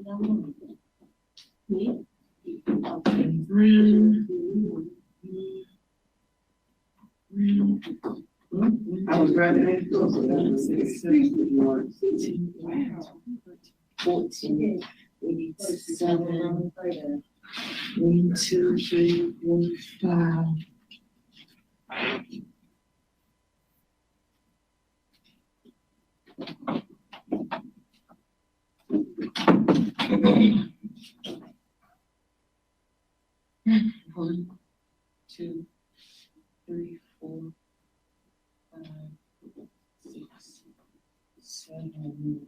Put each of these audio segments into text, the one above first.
I was graduated. 14, 87, 1, 2, 3, 4, 5. One, 2, 3, 4, 5, 6, 7.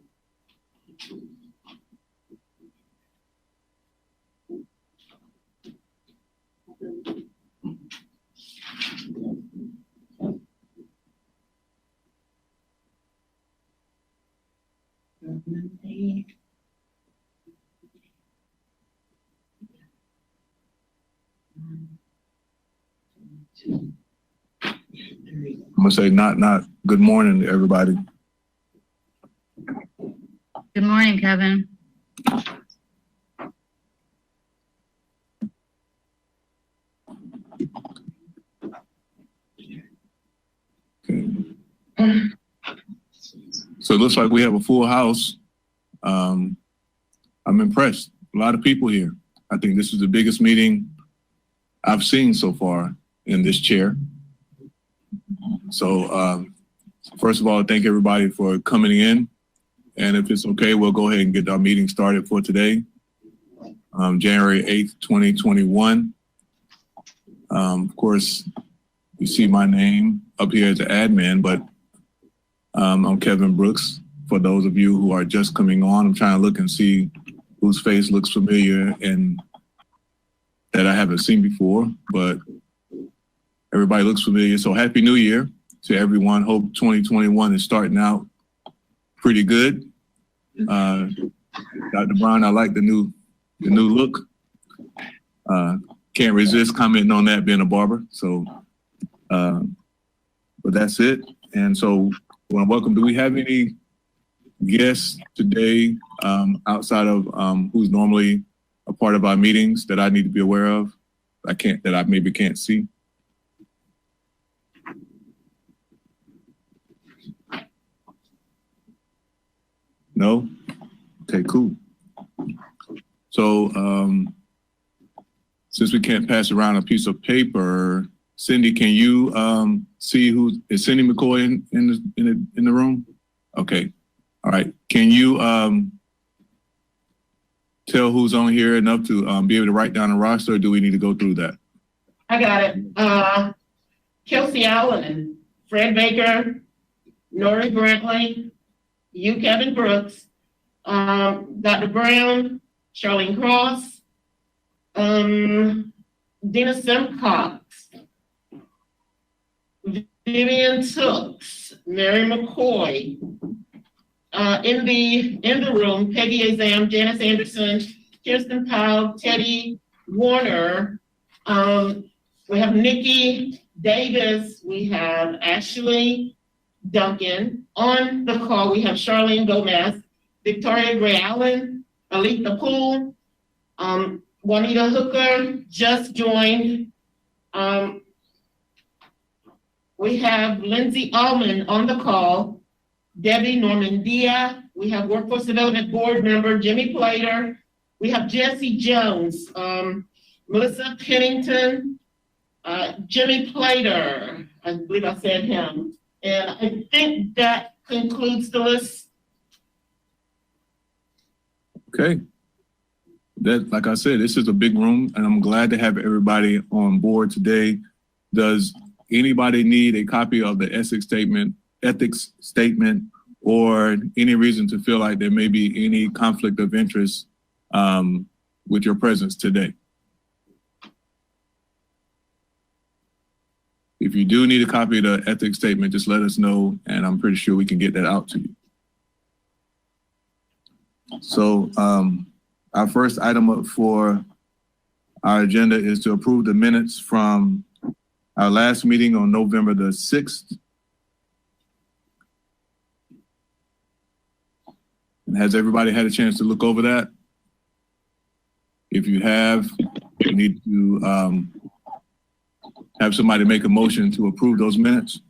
I'm gonna say not good morning to everybody. Good morning, Kevin. Okay. So it looks like we have a full house. I'm impressed. A lot of people here. I think this is the biggest meeting I've seen so far in this chair. So first of all, thank everybody for coming in. And if it's okay, we'll go ahead and get our meeting started for today, January 8th, 2021. Of course, you see my name up here as an admin, but I'm Kevin Brooks. For those of you who are just coming on, I'm trying to look and see whose face looks familiar and that I haven't seen before, but everybody looks familiar. So Happy New Year to everyone. Hope 2021 is starting out pretty good. Dr. Brown, I like the new look. Can't resist commenting on that being a barber. So, but that's it. And so, well, welcome. Do we have any guests today outside of who's normally a part of our meetings that I need to be aware of? That I maybe can't see. No? Okay, cool. So since we can't pass around a piece of paper, Cindy, can you see is Cindy McCoy in the room? Okay. All right. Can you tell who's on here enough to be able to write down a roster, or do we need to go through that? I got it. Kelsey Allen, Fred Baker, Nori Brantley, you, Kevin Brooks, Dr. Brown, Charlene Cross, Dina Simcox, Vivian Tooks, Mary McCoy. In the room, Peggy Azam, Janice Anderson, Kirsten Powell, Teddy Warner. We have Nikki Davis. We have Ashley Duncan. On the call, we have Charlene Gomez, Victoria Gray Allen, Alita Poole, Juanita Hooker just joined. We have Lindsay Allman on the call, Debbie Normandia. We have Workforce Development Board member Jimmy Plater. We have Jesse Jones, Melissa Pennington, Jimmy Plater. I believe I said him. And I think that concludes the list. Okay. That, like I said, this is a big room, and I'm glad to have everybody on board today. Does anybody need a copy of the ethics statement, or any reason to feel like there may be any conflict of interest with your presence today? If you do need a copy of the ethics statement, just let us know, and I'm pretty sure we can get that out to you. So our first item up for our agenda is to approve the minutes from our last meeting on November the 6th. And has everybody had a chance to look over that? If you have, you need to have somebody make a motion to approve those minutes.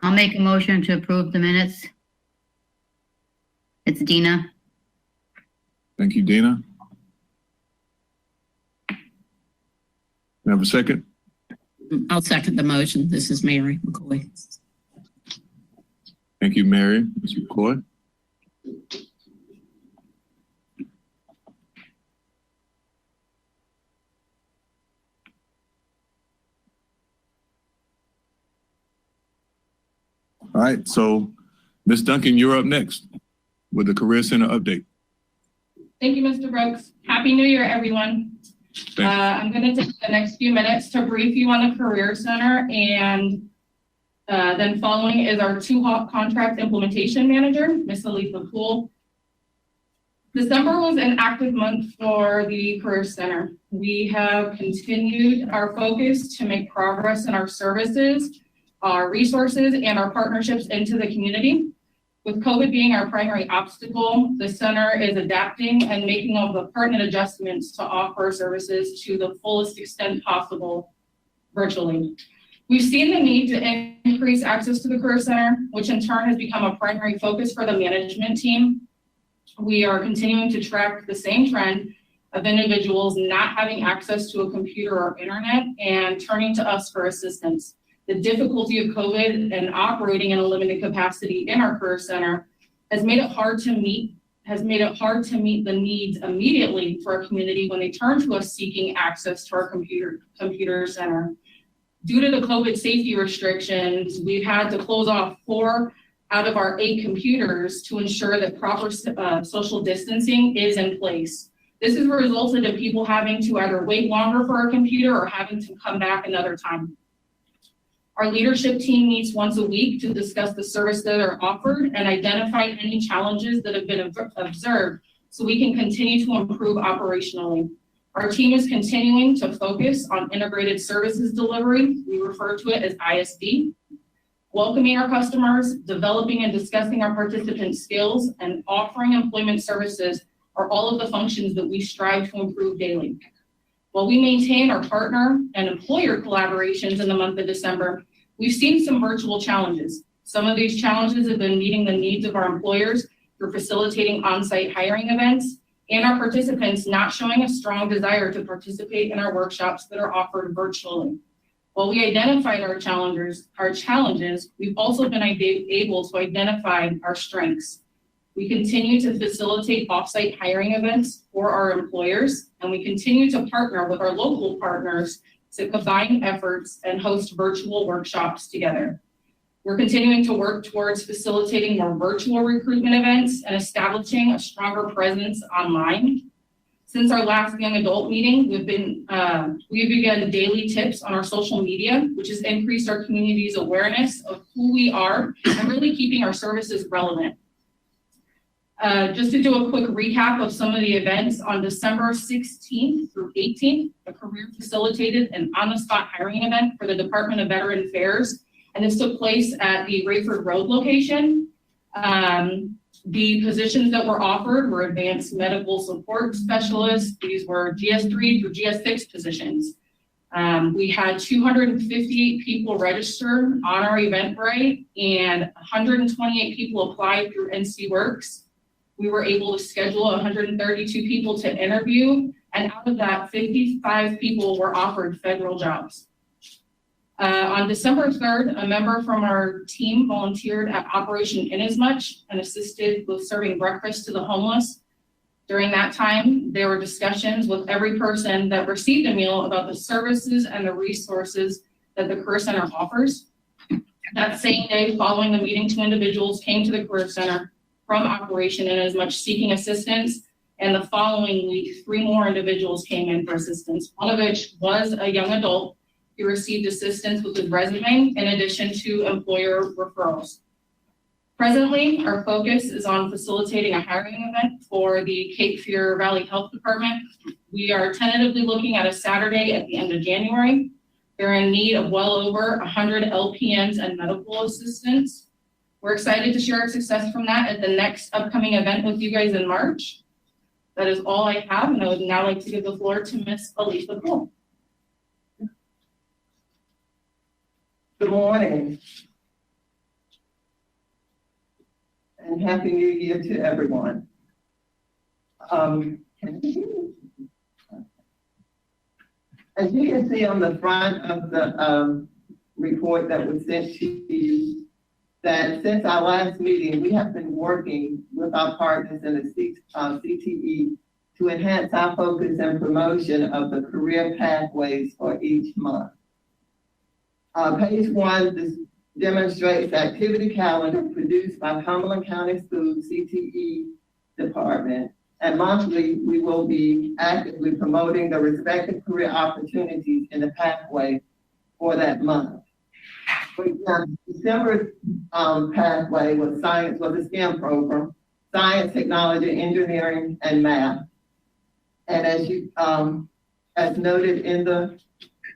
I'll make a motion to approve the minutes. It's Dina. Thank you, Dina. You have a second? I'll second the motion. This is Mary McCoy. Thank you, Mary. Ms. McCoy. All right, so Ms. Duncan, you're up next with the Career Center update. Thank you, Mr. Brooks. Happy New Year, everyone. I'm going to take the next few minutes to brief you on the Career Center, and then following is our two-hop contract implementation manager, Ms. Alisa Poole. December was an active month for the Career Center. We have continued our focus to make progress in our services, our resources, and our partnerships into the community. With COVID being our primary obstacle, the center is adapting and making all the pertinent adjustments to offer services to the fullest extent possible virtually. We've seen the need to increase access to the Career Center, which in turn has become a primary focus for the management team. We are continuing to track the same trend of individuals not having access to a computer or internet and turning to us for assistance. The difficulty of COVID and operating in a limited capacity in our Career Center has made it hard to meet the needs immediately for our community when they turn to us seeking access to our computer center. Due to the COVID safety restrictions, we've had to close off 4 out of our 8 computers to ensure that proper social distancing is in place. This has resulted in people having to either wait longer for a computer or having to come back another time. Our leadership team meets once a week to discuss the service that are offered and identify any challenges that have been observed so we can continue to improve operationally. Our team is continuing to focus on integrated services delivery. We refer to it as ISD. Welcoming our customers, developing and discussing our participant skills, and offering employment services are all of the functions that we strive to improve daily. While we maintain our partner and employer collaborations in the month of December, we've seen some virtual challenges. Some of these challenges have been meeting the needs of our employers through facilitating on-site hiring events, and our participants not showing a strong desire to participate in our workshops that are offered virtually. While we identified our challenges, we've also been able to identify our strengths. We continue to facilitate off-site hiring events for our employers, and we continue to partner with our local partners to combine efforts and host virtual workshops together. We're continuing to work towards facilitating more virtual recruitment events and establishing a stronger presence online. Since our last young adult meeting, we've begun daily tips on our social media, which has increased our community's awareness of who we are and really keeping our services relevant. Just to do a quick recap of some of the events, on December 16th through 18th, the Career facilitated an on-the-spot hiring event for the Department of Veteran Affairs, and this took place at the Rayford Road location. The positions that were offered were advanced medical support specialists. These were GS3 through GS6 positions. We had 258 people register on our Eventbrite, and 128 people applied through NC Works. We were able to schedule 132 people to interview, and out of that, 55 people were offered federal jobs. On December 3rd, a member from our team volunteered at Operation Inasmuch and assisted with serving breakfast to the homeless. During that time, there were discussions with every person that received a meal about the services and the resources that the Career Center offers. That same day, following the meeting, 2 individuals came to the Career Center from Operation Inasmuch seeking assistance, and the following week, 3 more individuals came in for assistance, one of which was a young adult who received assistance with his resume in addition to employer referrals. Presently, our focus is on facilitating a hiring event for the Cape Fear Valley Health Department. We are tentatively looking at a Saturday at the end of January. They're in need of well over 100 LPNs and medical assistants. We're excited to share our success from that at the next upcoming event with you guys in March. That is all I have, and I would now like to give the floor to Ms. Alicia Poole. Good morning. And Happy New Year to everyone. As you can see on the front of the report that was sent to you, that since our last meeting, we have been working with our partners in the CTE to enhance our focus and promotion of the career pathways for each month. Page 1 demonstrates the activity calendar produced by Cumberland County Schools CTE department. And monthly, we will be actively promoting the respective career opportunities in the pathway for that month. For example, December pathway was a STEM program, science, technology, engineering, and math. And as noted in the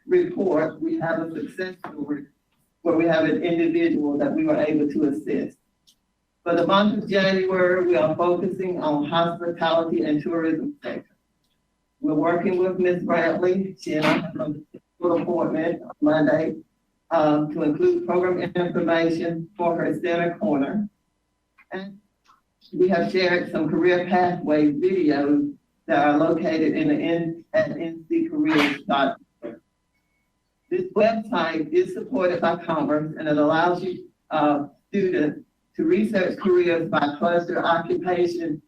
report, we have a success story where we have an individual that we were able to assist. For the month of January, we are focusing on hospitality and tourism sector. We're working with Ms. Bradley. She and I have a full appointment on Monday to include program information for her center corner. And we have shared some career pathway videos that are located at nccareers.org. This website is supported by Commerce, and it allows you students to research careers by cluster, occupation,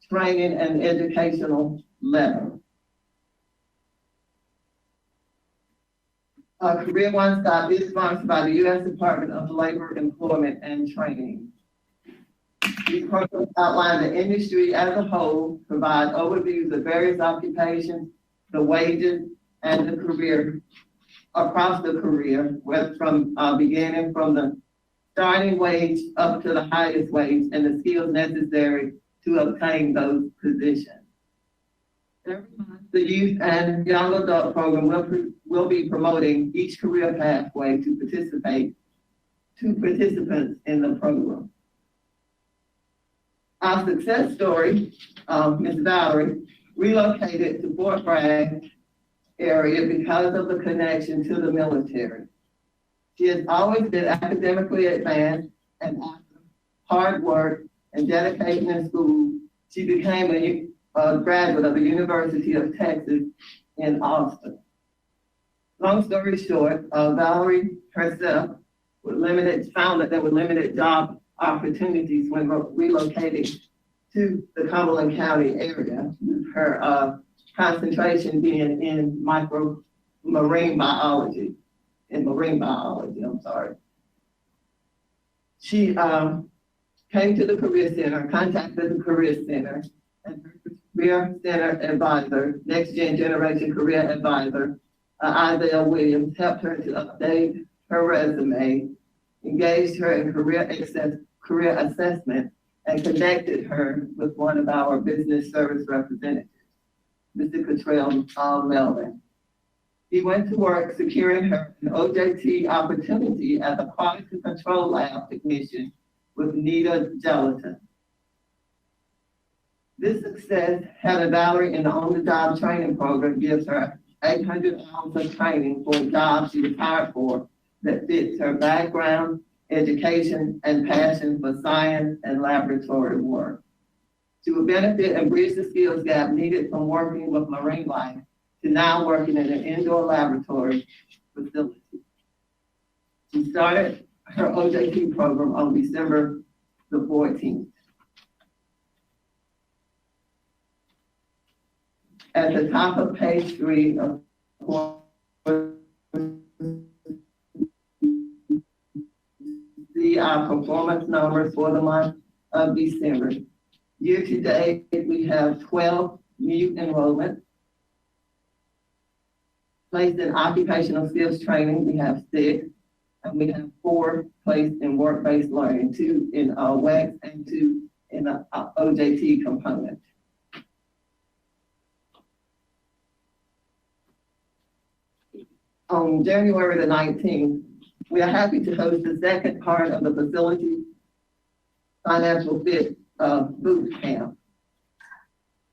training, and educational level. Career One Stop is sponsored by the U.S. Department of Labor, Employment, and Training. These programs outline the industry as a whole, provide overviews of various occupations, the wages, and the career, across the career, whether from beginning from the starting wage up to the highest wage and the skills necessary to obtain those positions. Every month, the Youth and Young Adult Program will be promoting each career pathway to participants in the program. Our success story, Ms. Valerie, relocated to Fort Bragg area because of the connection to the military. She has always been academically advanced, and after hard work and dedication in school, she became a graduate of the University of Texas in Austin. Long story short, Valerie herself found that there were limited job opportunities when relocating to the Cumberland County area, with her concentration being in marine biology. She came to the Career Center, contacted the Career Center, and her Career Center advisor, Next Generation Career Advisor, Isaiah Williams, helped her to update her resume, engaged her in career assessment, and connected her with one of our business service representatives, Mr. Cottrell Melvin. He went to work securing her an OJT opportunity as a quality control lab technician with Nita Gelatin. This success had a Valerie in the on-the-job training program gives her 800 hours of training for a job she was hired for that fits her background, education, and passion for science and laboratory work. She will benefit and bridge the skills gap needed from working with marine life to now working in an indoor laboratory facility. She started her OJT program on December the 14th. At the top of page 3 of see our performance numbers for the month of December. Year to date, we have 12 new enrollments. Placed in occupational skills training, we have 6, and we have 4 placed in work-based learning, 2 in WEX and 2 in the OJT component. On January the 19th, we are happy to host the second part of the facility financial fit boot camp.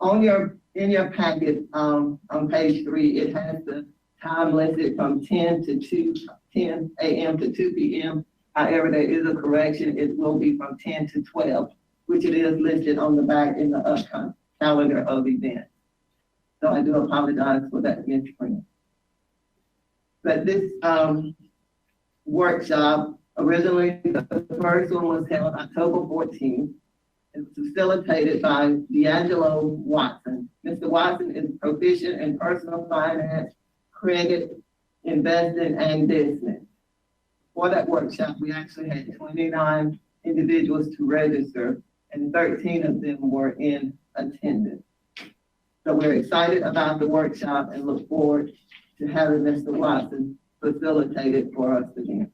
In your packet, on page 3, it has the time listed from 10 a.m. to 2 p.m. However, there is a correction. It will be from 10 to 12, which it is listed on the back in the upcoming calendar of events. So I do apologize for that misprint. But this workshop, originally the first one was held October 14th. It was facilitated by D'Angelo Watson. Mr. Watson is proficient in personal finance, credit, investing, and business. For that workshop, we actually had 29 individuals to register, and 13 of them were in attendance. So we're excited about the workshop and look forward to having Mr. Watson facilitate it for us again.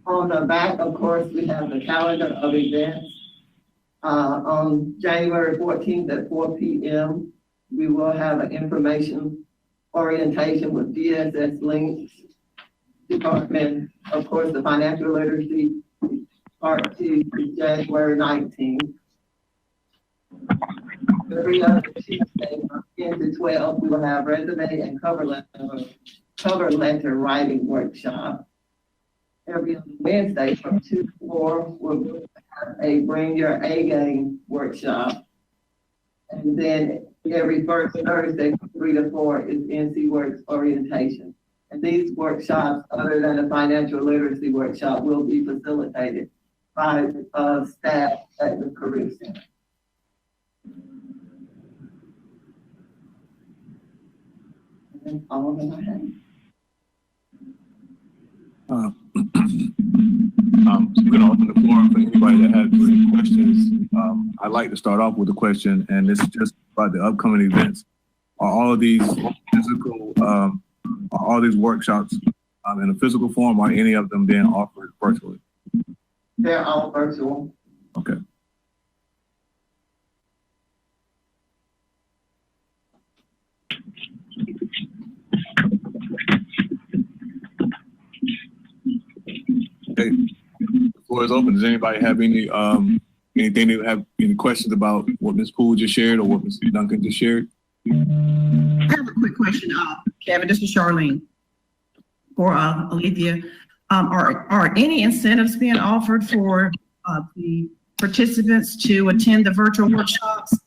On the back, of course, we have the calendar of events. On January 14th at 4 p.m., we will have an information orientation with DSS Links Department. Of course, the financial literacy part 2 is January 19th. Every other Tuesday from 10 to 12, we will have resume and cover letter writing workshop. Every other Wednesday from 2 to 4, we'll have a Bring Your A Game workshop. And then every first Thursday from 3 to 4 is NC Works orientation. And these workshops, other than the financial literacy workshop, will be facilitated by staff at the Career Center. And that's all that I have. We're going to open the floor for anybody that has any questions. I'd like to start off with a question, and this is just about the upcoming events. Are all of these physical, are all these workshops in a physical form, or any of them being offered virtually? They're all virtual. Okay. Okay, the floor is open. Does anybody have any anything they have any questions about what Ms. Poole just shared or what Mr. Duncan just shared? I have a quick question, Kevin. This is Charlene or Alethea. Are any incentives being offered for the participants to attend the virtual workshops?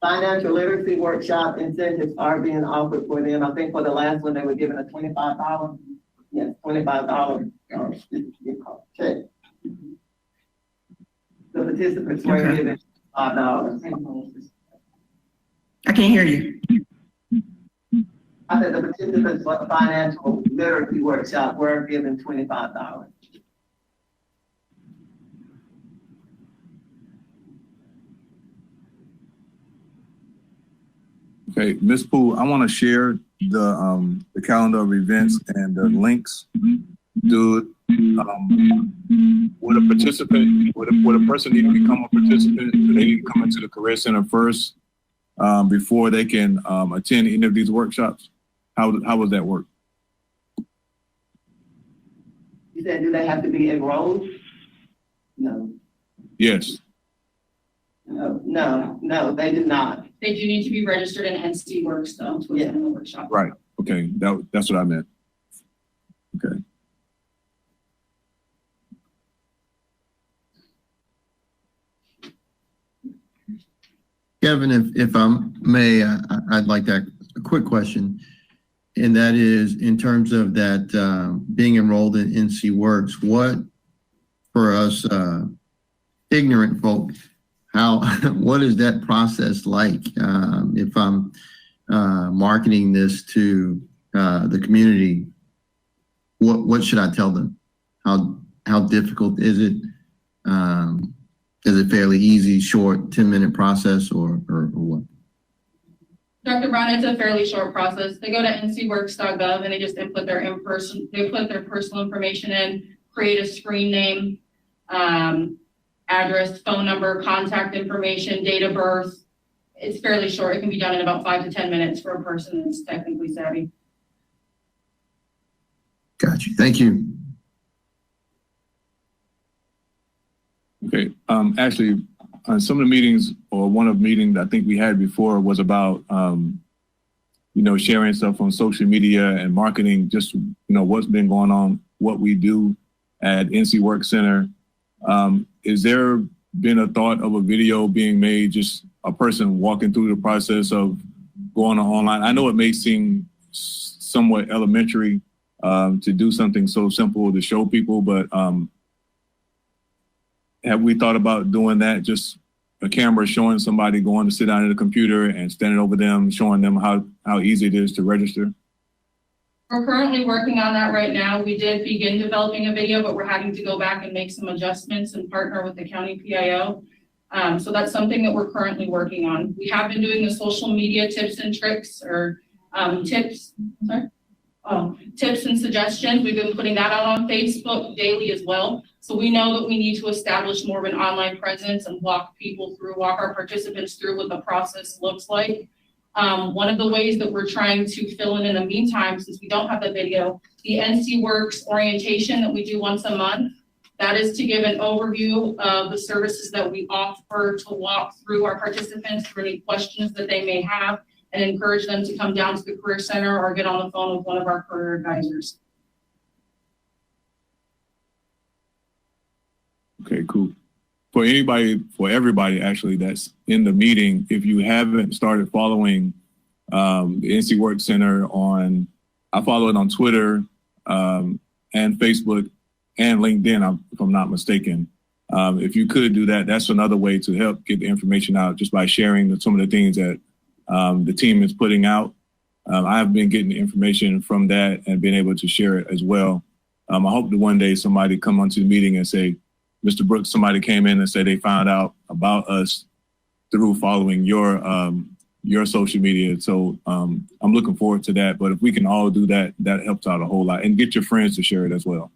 Financial literacy workshop incentives are being offered for them. I think for the last one, they were given a $25. Yes, $25 check. The participants were given $5. I can't hear you. I said the participants for the financial literacy workshop were given $25. Okay, Ms. Poole, I want to share the calendar of events and the links. Would a participant, would a person need to become a participant? Do they need to come into the Career Center first before they can attend any of these workshops? How would that work? You said, do they have to be enrolled? No. Yes. No, they do not. They do need to be registered in NC Works though to attend the workshop. Right. Okay. That's what I meant. Okay. Kevin, if I may, I'd like to ask a quick question. And that is in terms of that being enrolled in NC Works, what for us ignorant folk, what is that process like? If I'm marketing this to the community, what should I tell them? How difficult is it? Is it fairly easy, short, 10-minute process or what? Dr. Brown, it's a fairly short process. They go to ncworks.gov and they just input their personal information in, create a screen name, address, phone number, contact information, date of birth, it's fairly short. It can be done in about 5 to 10 minutes for a person that's technically savvy. Got you. Thank you. Okay, actually, some of the meetings, or one of the meetings I think we had before was about, sharing stuff on social media and marketing, just, what's been going on, what we do at NC Work Center. Is there been a thought of a video being made, just a person walking through the process of going online? I know it may seem somewhat elementary to do something so simple to show people, but have we thought about doing that? Just a camera showing somebody going to sit down at a computer and standing over them, showing them how easy it is to register? We're currently working on that right now. We did begin developing a video, but we're having to go back and make some adjustments and partner with the county PIO. So that's something that we're currently working on. We have been doing the social media tips and tricks, or tips and suggestions. We've been putting that out on Facebook daily as well. So we know that we need to establish more of an online presence and walk our participants through what the process looks like. One of the ways that we're trying to fill in the meantime, since we don't have the video, the NC Works orientation that we do once a month, that is to give an overview of the services that we offer, to walk through our participants for any questions that they may have, and encourage them to come down to the Career Center or get on the phone with one of our career advisors. Okay, cool. For everybody actually that's in the meeting, if you haven't started following the NC Work Center I follow it on Twitter and Facebook and LinkedIn, if I'm not mistaken. If you could do that, that's another way to help get the information out, just by sharing some of the things that the team is putting out. I've been getting the information from that and been able to share it as well. I hope that one day somebody come onto the meeting and say, Mr. Brooks, somebody came in and said they found out about us through following your social media. So I'm looking forward to that. But if we can all do that, that helps out a whole lot. And get your friends to share it as well.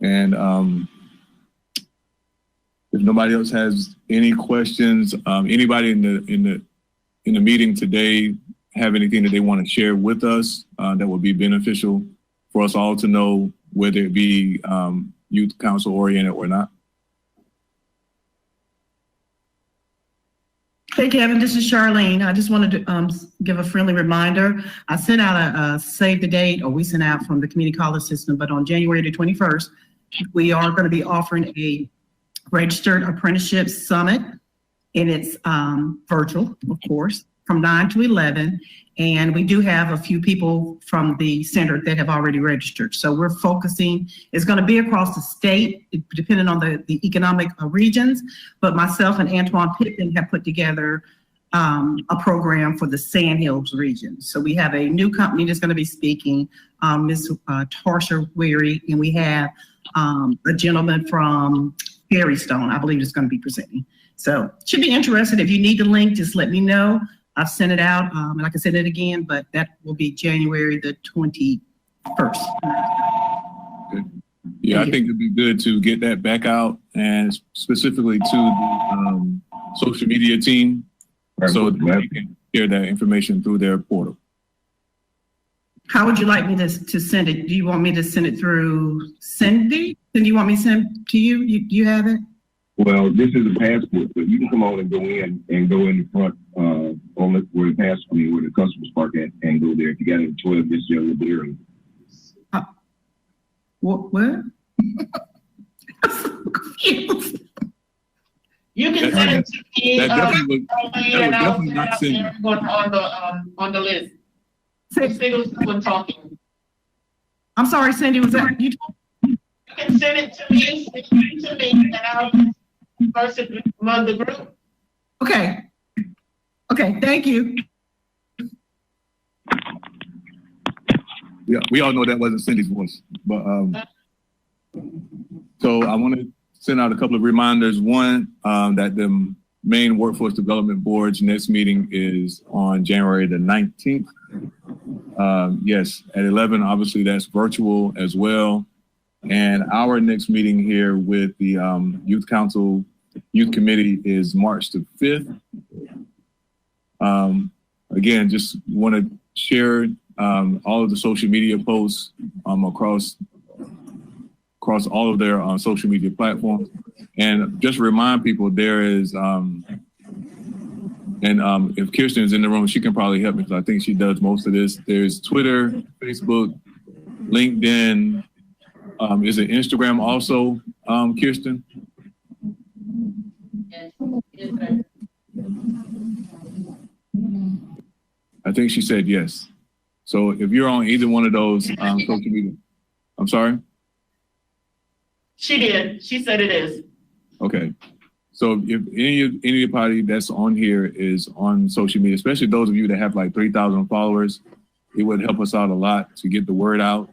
And if nobody else has any questions, anybody in the meeting today have anything that they want to share with us that would be beneficial for us all to know, whether it be youth council oriented or not? Hey, Kevin, this is Charlene. I just wanted to give a friendly reminder. I sent out a save the date, or we sent out from the community college system, but on January the 21st, we are going to be offering a registered apprenticeship summit, and it's virtual, of course, from 9 to 11. And we do have a few people from the center that have already registered. So we're focusing, it's going to be across the state, depending on the economic regions. But myself and Antoine Pittman have put together a program for the Sandhills region. So we have a new company that's going to be speaking, Ms. Tarsha Weary, and we have a gentleman from Berrystone, I believe, is going to be presenting. So should be interested. If you need the link, just let me know. I've sent it out, and I can send it again, but that will be January the 21st. Good. Yeah, I think it'd be good to get that back out, and specifically to the social media team, so that they can share that information through their portal. How would you like me to send it? Do you want me to send it through Cindy? Then you want me to send it to you? You have it? Well, this is a passport, but you can come on and go in the front on where the passport, where the customers park at, and go there. If you got a toilet, this yellow area. What? I'm so confused. You can send it to me. That definitely not Cindy. On the list. Cindy was the one talking. I'm sorry, Cindy, was that you? You can send it to me, and I'll first among the group. Okay. Okay, thank you. Yeah, we all know that wasn't Cindy's voice, but so I want to send out a couple of reminders. One, that the main Workforce Development Board's next meeting is on January the 19th. Yes, at 11. Obviously, that's virtual as well. And our next meeting here with the Youth Council Youth Committee is March the 5th. Again, just want to share all of the social media posts across all of their social media platforms. And just remind people there is, if Kirsten is in the room, she can probably help me because I think she does most of this. There's Twitter, Facebook, LinkedIn. Is it Instagram also, Kirsten? I think she said yes. So if you're on either one of those social media, I'm sorry? She did. She said it is. Okay. So if anybody that's on here is on social media, especially those of you that have like 3,000 followers, it would help us out a lot to get the word out.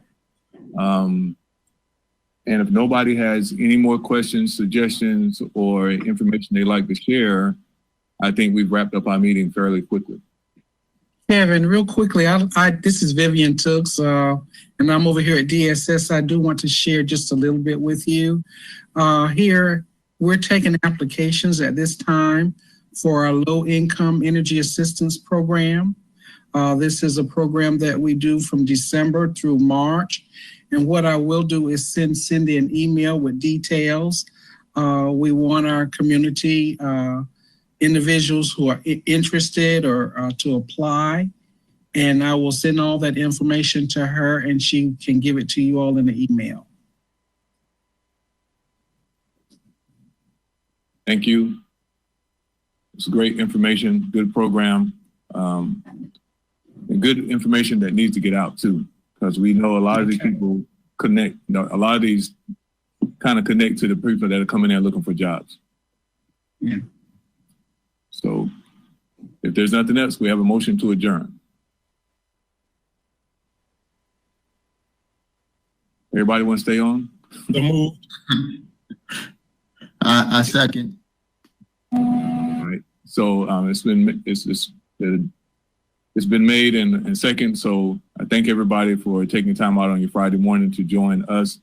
And if nobody has any more questions, suggestions, or information they'd like to share, I think we've wrapped up our meeting fairly quickly. Kevin, real quickly, this is Vivian Tooks, and I'm over here at DSS. I do want to share just a little bit with you. Here, we're taking applications at this time for our low-income energy assistance program. This is a program that we do from December through March. And what I will do is send Cindy an email with details. We want our community individuals who are interested or to apply. And I will send all that information to her and she can give it to you all in the email. Thank you. It's great information, good program, and good information that needs to get out too, because we know a lot of these people connect, a lot of these kind of connect to the people that are coming in looking for jobs. Yeah. So if there's nothing else, we have a motion to adjourn. Everybody want to stay on? So moved. I second. All right. So it's been made and second. So I thank everybody for taking time out on your Friday morning to join us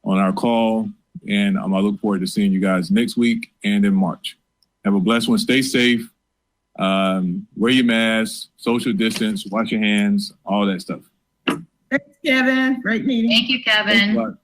on our call. And I look forward to seeing you guys next week and in March. Have a blessed one. Stay safe. Wear your mask, social distance, wash your hands, all that stuff. Thanks, Kevin. Great meeting. Thank you, Thanks a Kevin. lot.